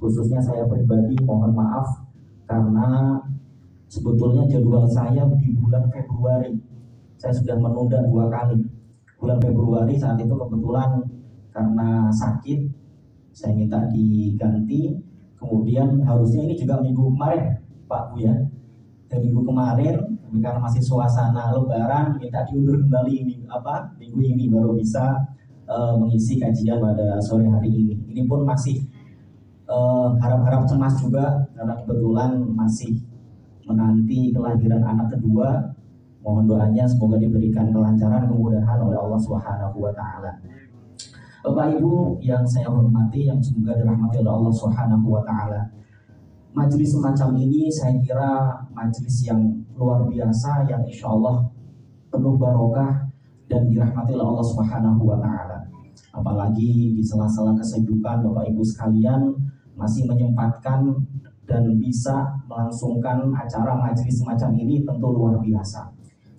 Khususnya saya pribadi mohon maaf karena sebetulnya jadwal saya di bulan Februari. Saya sudah menunda 2 kali. Bulan Februari saat itu kebetulan karena sakit, saya minta diganti. Kemudian harusnya ini juga minggu kemarin, Pak Bu ya. Dan minggu kemarin, karena masih suasana Lebaran, minta diundur kembali minggu ini baru bisa mengisi kajian pada sore hari ini. Ini pun masih harap-harap cemas juga karena kebetulan masih menanti kelahiran anak kedua. Mohon doanya semoga diberikan kelancaran, kemudahan oleh Allah Subhanahu wa taala. Bapak Ibu yang saya hormati, yang semoga dirahmati oleh Allah Subhanahu wa taala. Majelis semacam ini saya kira majelis yang luar biasa, yang insya Allah penuh barokah dan dirahmati oleh Allah Subhanahu wa taala. Apalagi di sela-sela kesibukan Bapak Ibu sekalian masih menyempatkan dan bisa melangsungkan acara majelis semacam ini tentu luar biasa.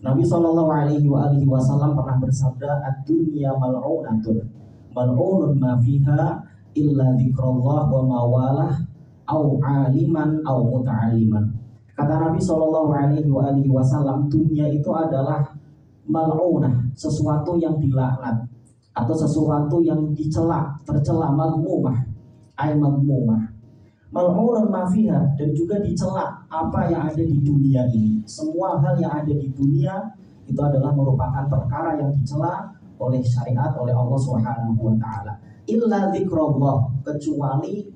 Nabi SAW pernah bersabda, "Ad-dunya mal'unatun, mal'unun ma fiha illa dzikrullah wa mawalah au aliman au muta'alliman." Kata Nabi SAW, dunia itu adalah mal'unah, sesuatu yang dilaknat atau sesuatu yang dicela, tercela, mazmumah, ay mazmumah. Mal'unun ma fiha, dan juga dicela apa yang ada di dunia ini. Semua hal yang ada di dunia itu adalah merupakan perkara yang dicela oleh syariat, oleh Allah Subhanahu wa taala. Illa dzikrullah, kecuali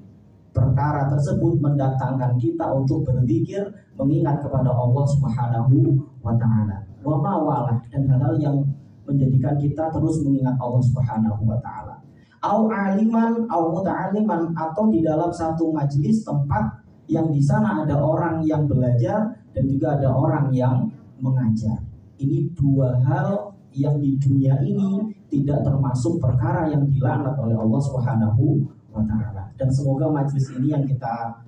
perkara tersebut mendatangkan kita untuk berzikir, mengingat kepada Allah Subhanahu wa taala. Wa mawalah, dan hal-hal yang menjadikan kita terus mengingat Allah Subhanahu wa taala. Au aliman au muta'alliman, atau di dalam satu majelis tempat yang di sana ada orang yang belajar dan juga ada orang yang mengajar. Ini dua hal yang di dunia ini tidak termasuk perkara yang dilaknat oleh Allah Subhanahu wa taala. Dan semoga majelis ini yang kita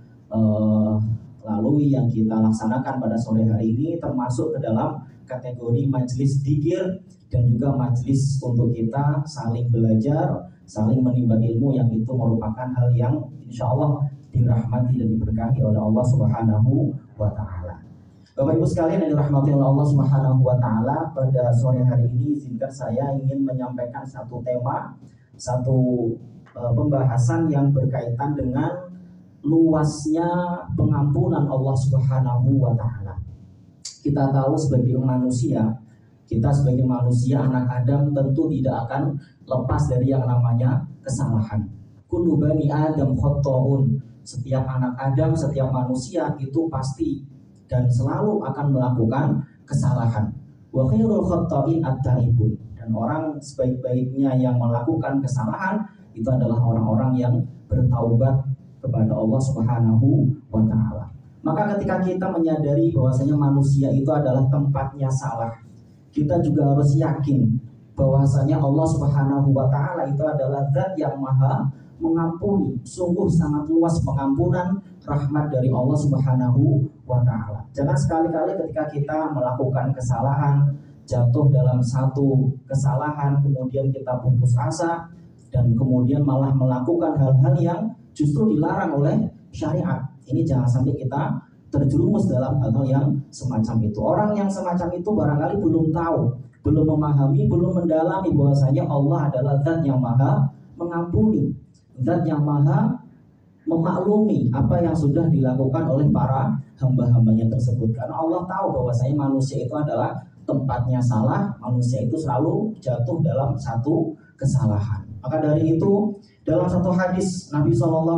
lalui, yang kita laksanakan pada sore hari ini termasuk ke dalam kategori majelis dzikir dan juga majelis untuk kita saling belajar, saling menimba ilmu, yang itu merupakan hal yang insya Allah dirahmati dan diberkahi oleh Allah Subhanahu wa taala. Bapak Ibu sekalian yang dirahmati oleh Allah Subhanahu wa taala, pada sore hari ini izinkan saya ingin menyampaikan satu tema, satu pembahasan yang berkaitan dengan luasnya pengampunan Allah Subhanahu wa taala. Kita tahu sebagai manusia, kita sebagai manusia anak Adam tentu tidak akan lepas dari yang namanya kesalahan. Kullu bani Adam khotta'un. Setiap anak Adam, setiap manusia itu pasti dan selalu akan melakukan kesalahan. Wa khairul khotta'in at-taibun. Dan orang sebaik-baiknya yang melakukan kesalahan itu adalah orang-orang yang bertaubat kepada Allah Subhanahu wa taala. Maka ketika kita menyadari bahwasanya manusia itu adalah tempatnya salah, kita juga harus yakin bahwasanya Allah Subhanahu wa taala itu adalah zat yang maha mengampuni. Sungguh sangat luas pengampunan rahmat dari Allah Subhanahu wa taala. Jangan sekali-kali ketika kita melakukan kesalahan, jatuh dalam satu kesalahan, kemudian kita putus asa dan kemudian malah melakukan hal-hal yang justru dilarang oleh syariat. Ini jangan sampai kita terjerumus dalam hal-hal yang semacam itu. Orang yang semacam itu barangkali belum tahu, belum memahami, belum mendalami bahwasanya Allah adalah zat yang maha mengampuni, zat yang maha memaklumi apa yang sudah dilakukan oleh para hamba-hambanya tersebut. Karena Allah tahu bahwasanya manusia itu adalah tempatnya salah, manusia itu selalu jatuh dalam satu kesalahan. Maka dari itu dalam satu hadis Nabi SAW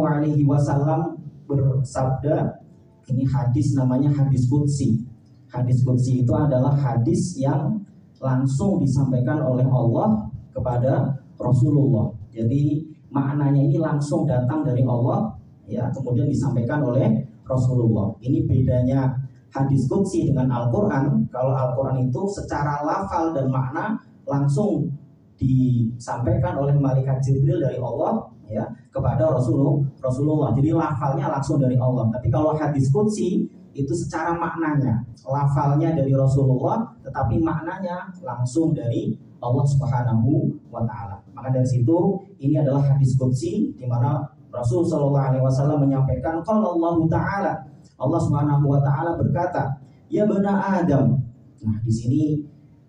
bersabda, ini hadis namanya hadis qudsi. Hadis qudsi itu adalah hadis yang langsung disampaikan oleh Allah kepada Rasulullah. Jadi maknanya ini langsung datang dari Allah, ya, kemudian disampaikan oleh Rasulullah. Ini bedanya hadis qudsi dengan Al-Quran. Kalau Al-Quran itu secara lafal dan makna langsung disampaikan oleh malaikat Jibril dari Allah, ya, kepada Rasulullah. Jadi lafalnya langsung dari Allah. Tapi kalau hadis qudsi itu secara maknanya, lafalnya dari Rasulullah, tetapi maknanya langsung dari Allah Subhanahu wa taala. Maka dari situ ini adalah hadis qudsi di mana Rasul Shallallahu Alaihi Wasallam menyampaikan, kalau Allah Taala, Allah Subhanahu Wa Taala berkata, ya bani Adam. Nah di sini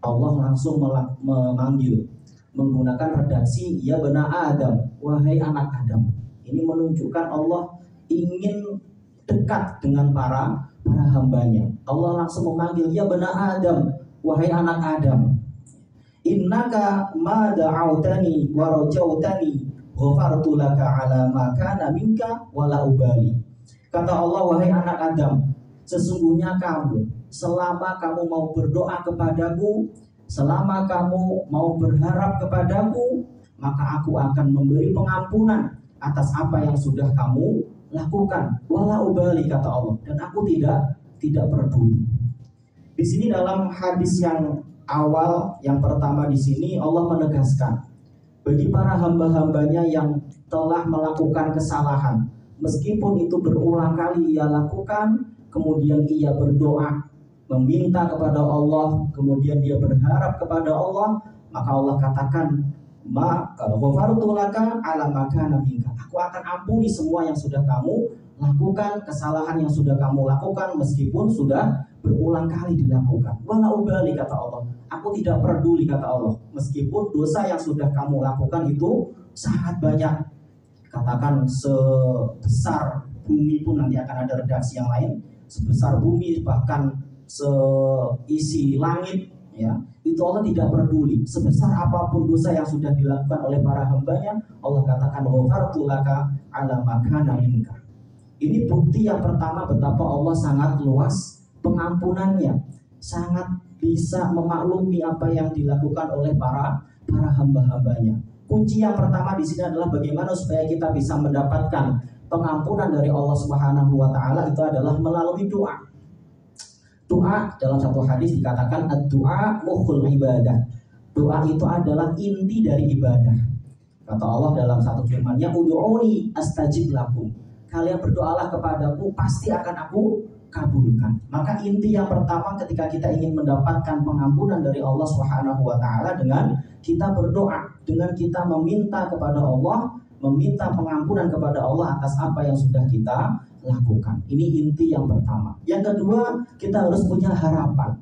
Allah langsung memanggil menggunakan redaksi ya bani Adam, wahai anak Adam. Ini menunjukkan Allah ingin dekat dengan para hambanya. Allah langsung memanggil ya bani Adam, wahai anak Adam. Innaka ma da'autani wa rajautani ghafartu laka ala ma kana minka wala ubali. Kata Allah, wahai anak Adam, sesungguhnya kamu, selama kamu mau berdoa kepadaku, selama kamu mau berharap kepadaku, maka aku akan memberi pengampunan atas apa yang sudah kamu lakukan. Wala ubali, kata Allah, dan aku tidak peduli. Di sini dalam hadis yang awal, yang pertama di sini Allah menegaskan bagi para hamba-hambanya yang telah melakukan kesalahan, meskipun itu berulang kali ia lakukan, kemudian ia berdoa, meminta kepada Allah, kemudian dia berharap kepada Allah, maka Allah katakan, ghafartu laka ala ma kana minka. Aku akan ampuni semua yang sudah kamu lakukan, kesalahan yang sudah kamu lakukan, meskipun sudah berulang kali dilakukan. Wala ubali, kata Allah, aku tidak peduli, kata Allah, meskipun dosa yang sudah kamu lakukan itu sangat banyak. Katakan sebesar bumi pun, nanti akan ada redaksi yang lain, sebesar bumi, bahkan seisi langit, ya, itu Allah tidak peduli. Sebesar apapun dosa yang sudah dilakukan oleh para hambanya, Allah katakan ghafartu laka ala ma kana minka. Ini bukti yang pertama betapa Allah sangat luas pengampunannya, sangat bisa memaklumi apa yang dilakukan oleh para hamba-hambanya. Kunci yang pertama di sini adalah bagaimana supaya kita bisa mendapatkan pengampunan dari Allah Subhanahu wa Ta'ala, itu adalah melalui doa. Doa dalam satu hadis dikatakan ad-du'a mukhul ibadah. Doa itu adalah inti dari ibadah. Kata Allah dalam satu firman-Nya, ud'uni astajib lakum. Kalian berdoalah kepadaku, pasti akan aku kabulkan. Maka inti yang pertama ketika kita ingin mendapatkan pengampunan dari Allah Subhanahu wa Ta'ala dengan kita berdoa, dengan kita meminta kepada Allah, meminta pengampunan kepada Allah atas apa yang sudah kita lakukan. Ini inti yang pertama. Yang kedua, kita harus punya harapan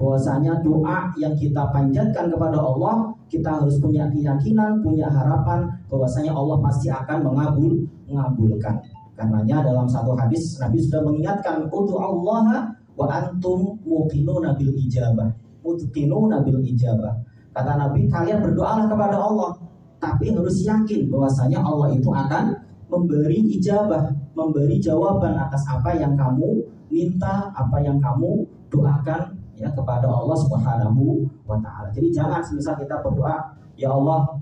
bahwasanya doa yang kita panjatkan kepada Allah, kita harus punya keyakinan, punya harapan bahwasanya Allah pasti akan mengabulkan. Karenanya dalam satu hadis Nabi sudah mengingatkan, ud'ullaha wa antum muqinuna bil ijabah. Muqinuna bil ijabah. Kata Nabi, kalian berdoalah kepada Allah, tapi harus yakin bahwasanya Allah itu akan memberi ijabah, memberi jawaban atas apa yang kamu minta, apa yang kamu doakan, ya, kepada Allah Subhanahu wa Ta'ala. Jadi jangan semisal kita berdoa, ya Allah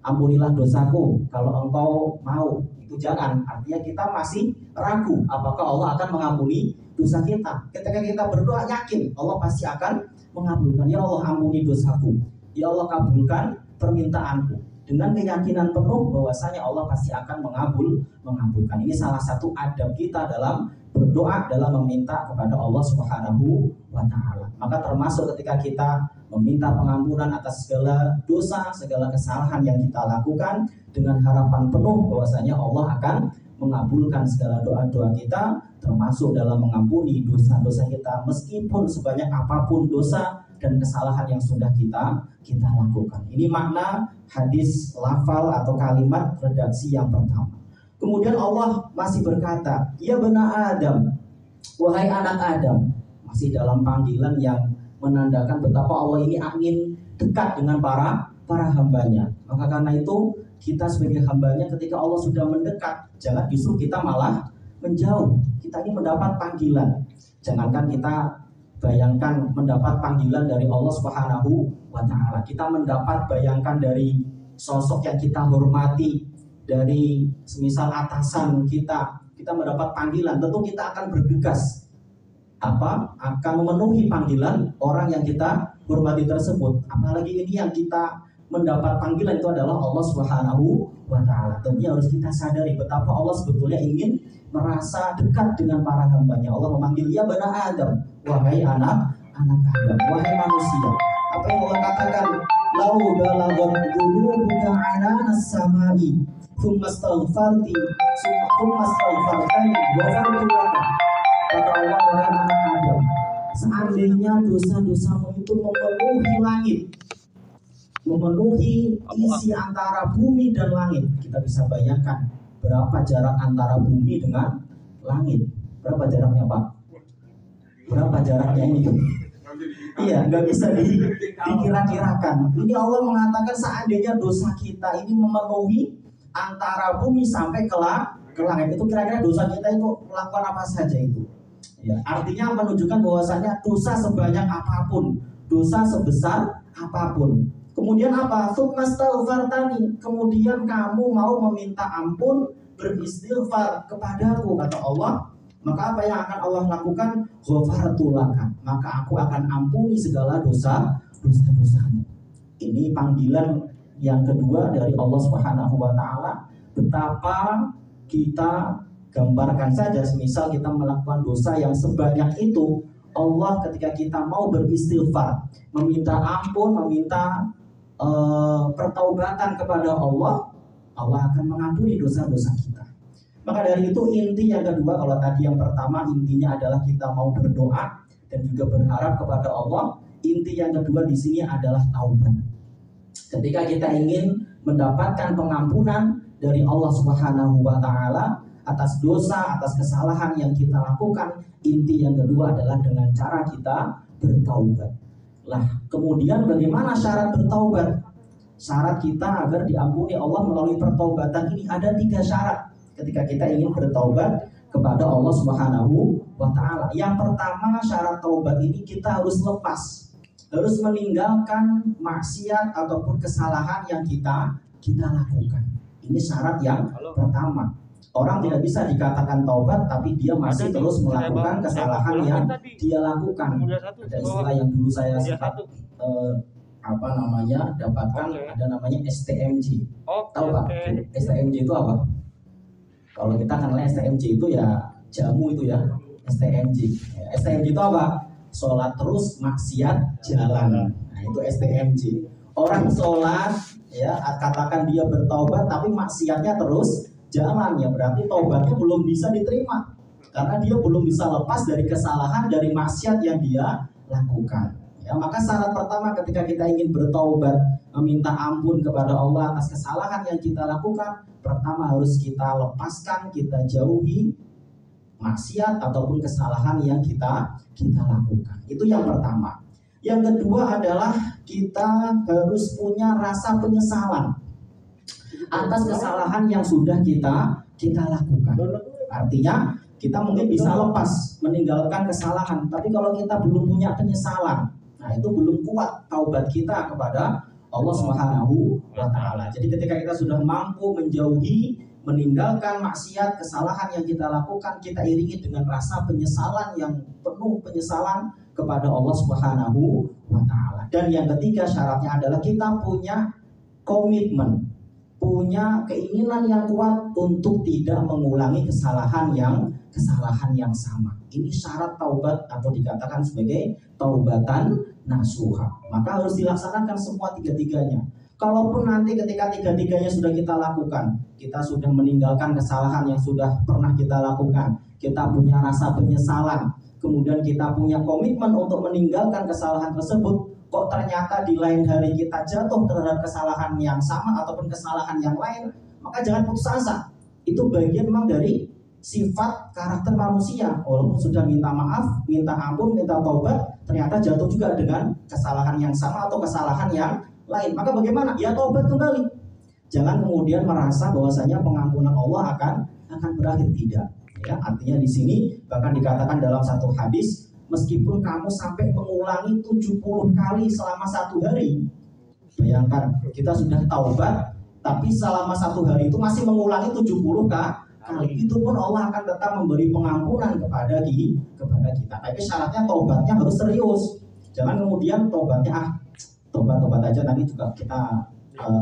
ampunilah dosaku, kalau engkau mau, itu jangan. Artinya kita masih ragu apakah Allah akan mengampuni dosa kita. Ketika kita berdoa yakin Allah pasti akan mengabulkan. Ya Allah ampuni dosaku, ya Allah kabulkan permintaanku. Dengan keyakinan penuh bahwasanya Allah pasti akan mengabulkan. Ini salah satu adab kita dalam berdoa, dalam meminta kepada Allah Subhanahu wa Ta'ala. Maka termasuk ketika kita meminta pengampunan atas segala dosa, segala kesalahan yang kita lakukan, dengan harapan penuh bahwasanya Allah akan mengabulkan segala doa-doa kita, termasuk dalam mengampuni dosa-dosa kita, meskipun sebanyak apapun dosa dan kesalahan yang sudah kita lakukan. Ini makna hadis lafal atau kalimat redaksi yang pertama. Kemudian Allah masih berkata, ya bani Adam, wahai anak Adam, masih dalam panggilan yang menandakan betapa Allah ini ingin dekat dengan para hambanya. Maka karena itu kita sebagai hambanya ketika Allah sudah mendekat, jangan justru kita malah menjauh. Kita ini mendapat panggilan. Jangankan kita bayangkan mendapat panggilan dari Allah Subhanahu wa Ta'ala, kita mendapat bayangkan dari sosok yang kita hormati, dari semisal atasan kita mendapat panggilan, tentu kita akan bergegas akan memenuhi panggilan orang yang kita hormati tersebut. Apalagi ini yang kita mendapat panggilan itu adalah Allah Subhanahu wa Ta'ala. Tentunya harus kita sadari betapa Allah sebetulnya ingin merasa dekat dengan para hambanya. Allah memanggil, ya bani Adam, wahai anak Adam, wahai manusia. Apa yang Allah katakan? Lau balagat dulubuka ananas samai tsummastaghfarti tsummastaghfartani ghafartu laka. Kata Allah, wahai anak Adam, seandainya dosa-dosamu itu memenuhi langit, memenuhi isi antara bumi dan langit. Kita bisa bayangkan berapa jarak antara bumi dengan langit. Berapa jaraknya, Pak? Berapa jaraknya ini? Iya, nggak bisa dikira-kirakan. Ini Allah mengatakan seandainya dosa kita ini memenuhi antara bumi sampai ke langit, itu kira-kira dosa kita itu melakukan apa saja itu? Ya, artinya menunjukkan bahwasanya dosa sebanyak apapun, dosa sebesar apapun. Kemudian apa? Tsummastaghfartani. Kemudian kamu mau meminta ampun, beristighfar kepadaku, kata Allah. Maka apa yang akan Allah lakukan? Ghafartu laka. Maka aku akan ampuni segala dosa-dosamu. Ini panggilan yang kedua dari Allah Subhanahu wa taala. Betapa kita gambarkan saja, semisal kita melakukan dosa yang sebanyak itu, Allah ketika kita mau beristighfar, meminta ampun, meminta pertaubatan kepada Allah, Allah akan mengampuni dosa-dosa kita. Maka dari itu inti yang kedua, kalau tadi yang pertama intinya adalah kita mau berdoa dan juga berharap kepada Allah, inti yang kedua di sini adalah taubat. Ketika kita ingin mendapatkan pengampunan dari Allah Subhanahu wa taala atas dosa, atas kesalahan yang kita lakukan, inti yang kedua adalah dengan cara kita bertaubat. Lah, kemudian bagaimana syarat bertaubat? Syarat kita agar diampuni Allah melalui pertaubatan ini ada 3 syarat ketika kita ingin bertaubat kepada Allah Subhanahu wa taala. Yang pertama, syarat taubat ini kita harus lepas, harus meninggalkan maksiat ataupun kesalahan yang kita lakukan. Ini syarat yang pertama. Orang tidak bisa dikatakan taubat tapi dia masih terus melakukan kesalahan yang dia lakukan. Ada istilah yang dulu saya sempat dapatkan, ada namanya STMJ. Tahu Pak? STMJ itu apa? Kalau kita kenalnya STMJ itu ya jamu itu ya, STMJ. STMJ itu apa? Sholat terus maksiat jalan. Nah, itu STMJ. Orang sholat ya, katakan dia bertaubat tapi maksiatnya terus jalan, ya berarti taubatnya belum bisa diterima karena dia belum bisa lepas dari kesalahan, dari maksiat yang dia lakukan. Ya, maka syarat pertama ketika kita ingin bertaubat, meminta ampun kepada Allah atas kesalahan yang kita lakukan, pertama harus kita lepaskan, kita jauhi maksiat ataupun kesalahan yang kita lakukan. Itu yang pertama. Yang kedua adalah kita harus punya rasa penyesalan atas kesalahan yang sudah kita lakukan. Artinya kita mungkin bisa lepas, meninggalkan kesalahan, tapi kalau kita belum punya penyesalan, nah itu belum kuat taubat kita kepada Allah Subhanahu wa taala. Jadi ketika kita sudah mampu menjauhi, meninggalkan maksiat, kesalahan yang kita lakukan, kita iringi dengan rasa penyesalan yang penuh penyesalan kepada Allah Subhanahu wa taala. Dan yang ketiga syaratnya adalah kita punya komitmen, punya keinginan yang kuat untuk tidak mengulangi kesalahan yang sama. Ini syarat taubat atau dikatakan sebagai taubatan nasuha. Maka harus dilaksanakan semua 3-tiganya. Kalaupun nanti ketika 3-tiganya sudah kita lakukan, kita sudah meninggalkan kesalahan yang sudah pernah kita lakukan, kita punya rasa penyesalan, kemudian kita punya komitmen untuk meninggalkan kesalahan tersebut, kok ternyata di lain hari kita jatuh terhadap kesalahan yang sama ataupun kesalahan yang lain, maka jangan putus asa. Itu bagian memang dari sifat karakter manusia. Walaupun sudah minta maaf, minta ampun, minta taubat, ternyata jatuh juga dengan kesalahan yang sama atau kesalahan yang lain. Maka bagaimana? Ya taubat kembali. Jangan kemudian merasa bahwasanya pengampunan Allah akan berakhir, tidak. Ya, artinya di sini bahkan dikatakan dalam satu hadis, meskipun kamu sampai mengulangi 70 kali selama 1 hari. Bayangkan, kita sudah taubat, tapi selama 1 hari itu masih mengulangi 70 kali. Itu pun Allah akan tetap memberi pengampunan kepada kita. Tapi syaratnya taubatnya harus serius. Jangan kemudian taubatnya tobat aja nanti juga kita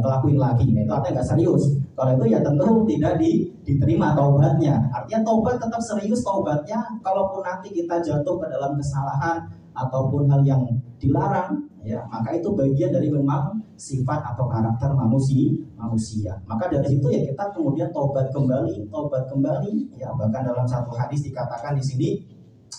lakuin lagi. Itu artinya nggak serius. Kalau itu ya tentu tidak diterima taubatnya. Artinya taubat tetap serius taubatnya, kalaupun nanti kita jatuh ke dalam kesalahan ataupun hal yang dilarang, ya maka itu bagian dari memang sifat atau karakter manusia. Maka dari situ ya kita kemudian taubat kembali, ya bahkan dalam satu hadis dikatakan di sini,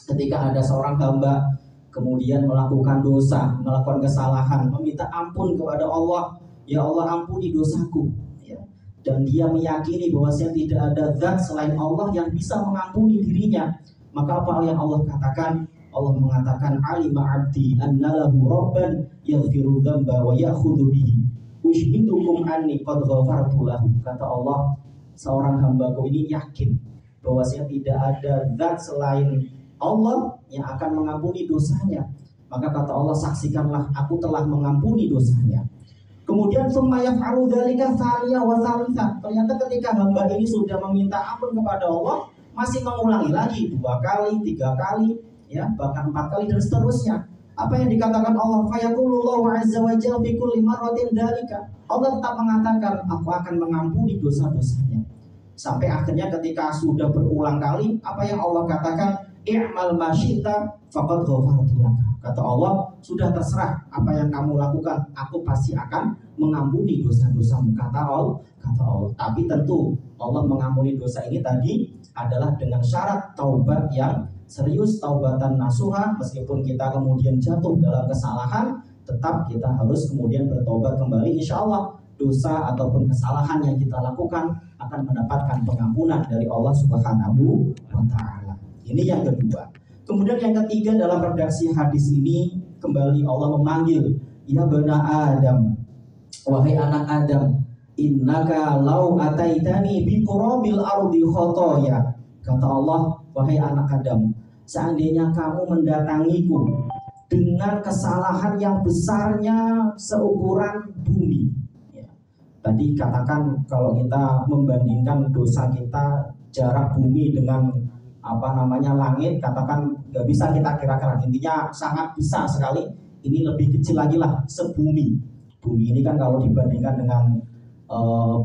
ketika ada seorang hamba kemudian melakukan dosa, melakukan kesalahan, meminta ampun kepada Allah, ya Allah ampuni dosaku, ya. Dan dia meyakini bahwasanya tidak ada zat selain Allah yang bisa mengampuni dirinya, maka apa yang Allah katakan? Allah mengatakan alima abdi annalahu rabban yaghfiru dzamba wa ya'khudhu bihi ushhidukum anni qad ghafartu lahu. Kata Allah, seorang hambaku ini yakin bahwasanya tidak ada zat selain Allah yang akan mengampuni dosanya. Maka kata Allah, saksikanlah aku telah mengampuni dosanya. Kemudian summa yaf'alu dzalika tsaniya wa tsalitsah. Ternyata ketika hamba ini sudah meminta ampun kepada Allah, masih mengulangi lagi 2 kali, 3 kali, ya bahkan 4 kali dan seterusnya. Apa yang dikatakan Allah? Fayaqulullahu azza wa jalla fi kulli marratin dzalika. Allah tetap mengatakan, aku akan mengampuni dosa-dosanya. Sampai akhirnya ketika sudah berulang kali, apa yang Allah katakan? I'mal ma syi'ta faqad ghafartu laka. Kata Allah, sudah terserah apa yang kamu lakukan, aku pasti akan mengampuni dosa-dosamu. Kata Allah. Tapi tentu Allah mengampuni dosa ini tadi adalah dengan syarat taubat yang serius, taubatan nasuha. Meskipun kita kemudian jatuh dalam kesalahan, tetap kita harus kemudian bertobat kembali. Insya Allah dosa ataupun kesalahan yang kita lakukan akan mendapatkan pengampunan dari Allah Subhanahu wa Ta'ala. Ini yang kedua. Kemudian yang ketiga, dalam redaksi hadis ini kembali Allah memanggil, ya bani Adam, wahai anak Adam, innaka law ataitani bi qurabil ardi khotoya. Kata Allah, wahai anak Adam, seandainya kamu mendatangiku dengan kesalahan yang besarnya seukuran bumi, ya. Tadi katakan kalau kita membandingkan dosa kita jarak bumi dengan langit, katakan nggak bisa kita kira-kira, intinya sangat besar sekali. Ini lebih kecil lagi lah, sebumi. Bumi ini kan kalau dibandingkan dengan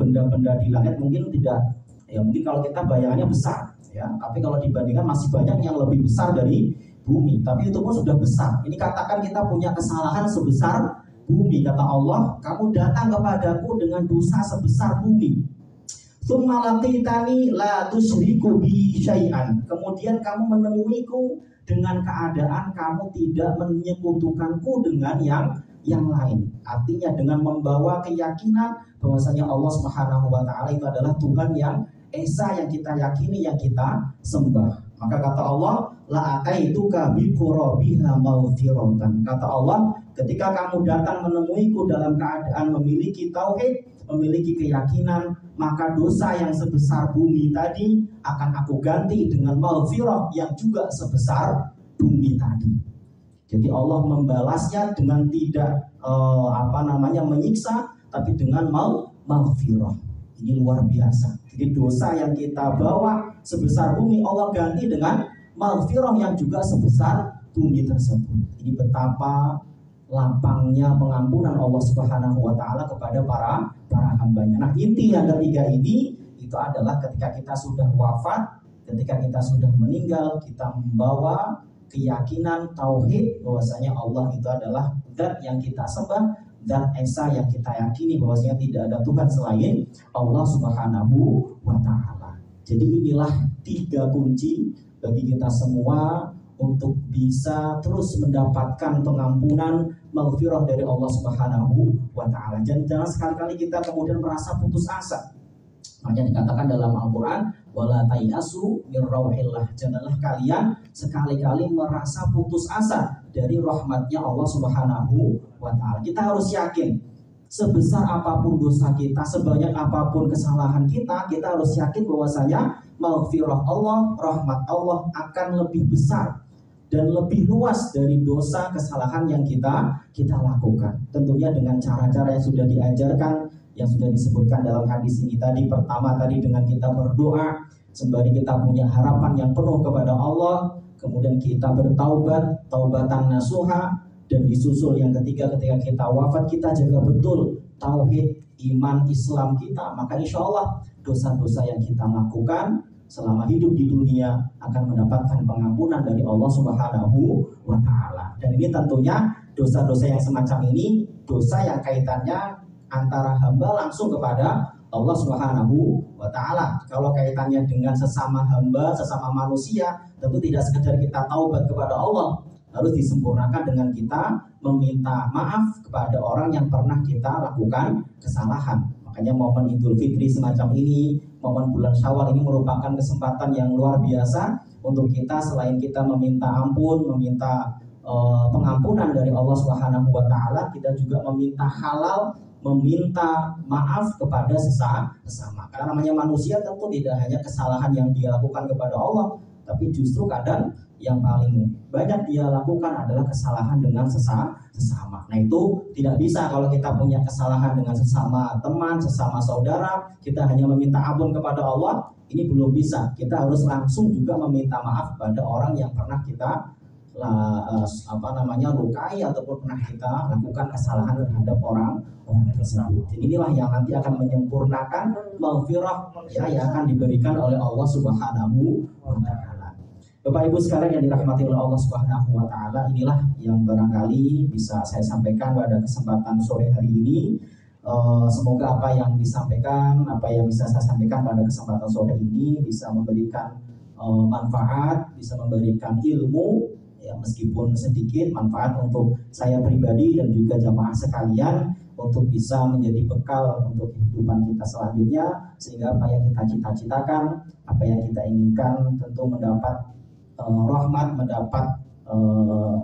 benda-benda di langit mungkin tidak, ya mungkin kalau kita bayangannya besar, ya. Tapi kalau dibandingkan masih banyak yang lebih besar dari bumi. Tapi itu pun sudah besar. Ini katakan kita punya kesalahan sebesar bumi. Kata Allah, kamu datang kepadaku dengan dosa sebesar bumi. Tsumma laqitani la tusyriku bi syai'an. Kemudian kamu menemuiku dengan keadaan kamu tidak menyekutukanku dengan yang lain. Artinya dengan membawa keyakinan bahwasanya Allah Subhanahu wa Ta'ala itu adalah Tuhan yang esa, yang kita yakini, yang kita sembah. Maka kata Allah, la ataituka bi qurabiha maghfiratan. Kata Allah, ketika kamu datang menemuiku dalam keadaan memiliki tauhid, memiliki keyakinan, maka dosa yang sebesar bumi tadi akan aku ganti dengan maghfirah yang juga sebesar bumi tadi. Jadi Allah membalasnya dengan tidak menyiksa, tapi dengan maghfirah. Ini luar biasa. Jadi dosa yang kita bawa sebesar bumi, Allah ganti dengan maghfirah yang juga sebesar bumi tersebut. Ini betapa lapangnya pengampunan Allah Subhanahu wa Ta'ala kepada para hambanya. Nah, inti yang ketiga ini itu adalah ketika kita sudah wafat, ketika kita sudah meninggal, kita membawa keyakinan tauhid bahwasanya Allah itu adalah zat yang kita sembah, zat esa yang kita yakini bahwasanya tidak ada Tuhan selain Allah Subhanahu wa Ta'ala. Jadi inilah 3 kunci bagi kita semua untuk bisa terus mendapatkan pengampunan, maghfirah dari Allah Subhanahu wa Ta'ala. Jangan sekali-kali kita kemudian merasa putus asa. Makanya dikatakan dalam Al-Quran, wala tayasu min rauhillah. Janganlah kalian sekali-kali merasa putus asa dari rahmatnya Allah Subhanahu wa Ta'ala. Kita harus yakin, sebesar apapun dosa kita, sebanyak apapun kesalahan kita, kita harus yakin bahwasanya maghfirah Allah, rahmat Allah akan lebih besar dan lebih luas dari dosa kesalahan yang kita lakukan. Tentunya dengan cara-cara yang sudah diajarkan, yang sudah disebutkan dalam hadis ini tadi. Pertama tadi dengan kita berdoa sembari kita punya harapan yang penuh kepada Allah, kemudian kita bertaubat, taubatan nasuha, dan disusul yang ketiga ketika kita wafat kita jaga betul tauhid, iman Islam kita, maka insya Allah dosa-dosa yang kita lakukan selama hidup di dunia akan mendapatkan pengampunan dari Allah Subhanahu wa Ta'ala. Dan ini tentunya dosa-dosa yang semacam ini, dosa yang kaitannya antara hamba langsung kepada Allah Subhanahu wa Ta'ala. Kalau kaitannya dengan sesama hamba, sesama manusia, tentu tidak sekedar kita taubat kepada Allah, harus disempurnakan dengan kita meminta maaf kepada orang yang pernah kita lakukan kesalahan. Makanya momen Idul Fitri semacam ini, momen bulan Syawal ini merupakan kesempatan yang luar biasa untuk kita, selain kita meminta ampun, meminta pengampunan dari Allah Subhanahu wa Ta'ala, kita juga meminta halal, meminta maaf kepada sesama. Karena namanya manusia tentu tidak hanya kesalahan yang dia lakukan kepada Allah, tapi justru kadang yang paling banyak dia lakukan adalah kesalahan dengan sesama. Nah itu tidak bisa kalau kita punya kesalahan dengan sesama teman, sesama saudara, kita hanya meminta ampun kepada Allah, ini belum bisa. Kita harus langsung juga meminta maaf pada orang yang pernah kita lukai ataupun pernah kita lakukan kesalahan terhadap orang tersebut. Jadi inilah yang nanti akan menyempurnakan maghfirah yang akan diberikan oleh Allah Subhanahu wa Ta'ala. Bapak Ibu sekalian yang dirahmati oleh Allah Subhanahu wa Ta'ala, inilah yang barangkali bisa saya sampaikan pada kesempatan sore hari ini. Semoga apa yang disampaikan, apa yang bisa saya sampaikan pada kesempatan sore ini bisa memberikan manfaat, bisa memberikan ilmu, ya meskipun sedikit manfaat untuk saya pribadi dan juga jamaah sekalian, untuk bisa menjadi bekal untuk kehidupan kita selanjutnya, sehingga apa yang kita cita-citakan, apa yang kita inginkan tentu mendapat rahmat, mendapat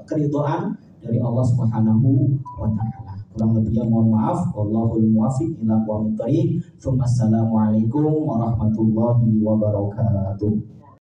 keridhaan dari Allah Subhanahu wa Ta'ala. Kurang lebihnya mohon maaf. Wallahul muwaffiq ila aqwamit thoriq. Assalamualaikum warahmatullahi wabarakatuh.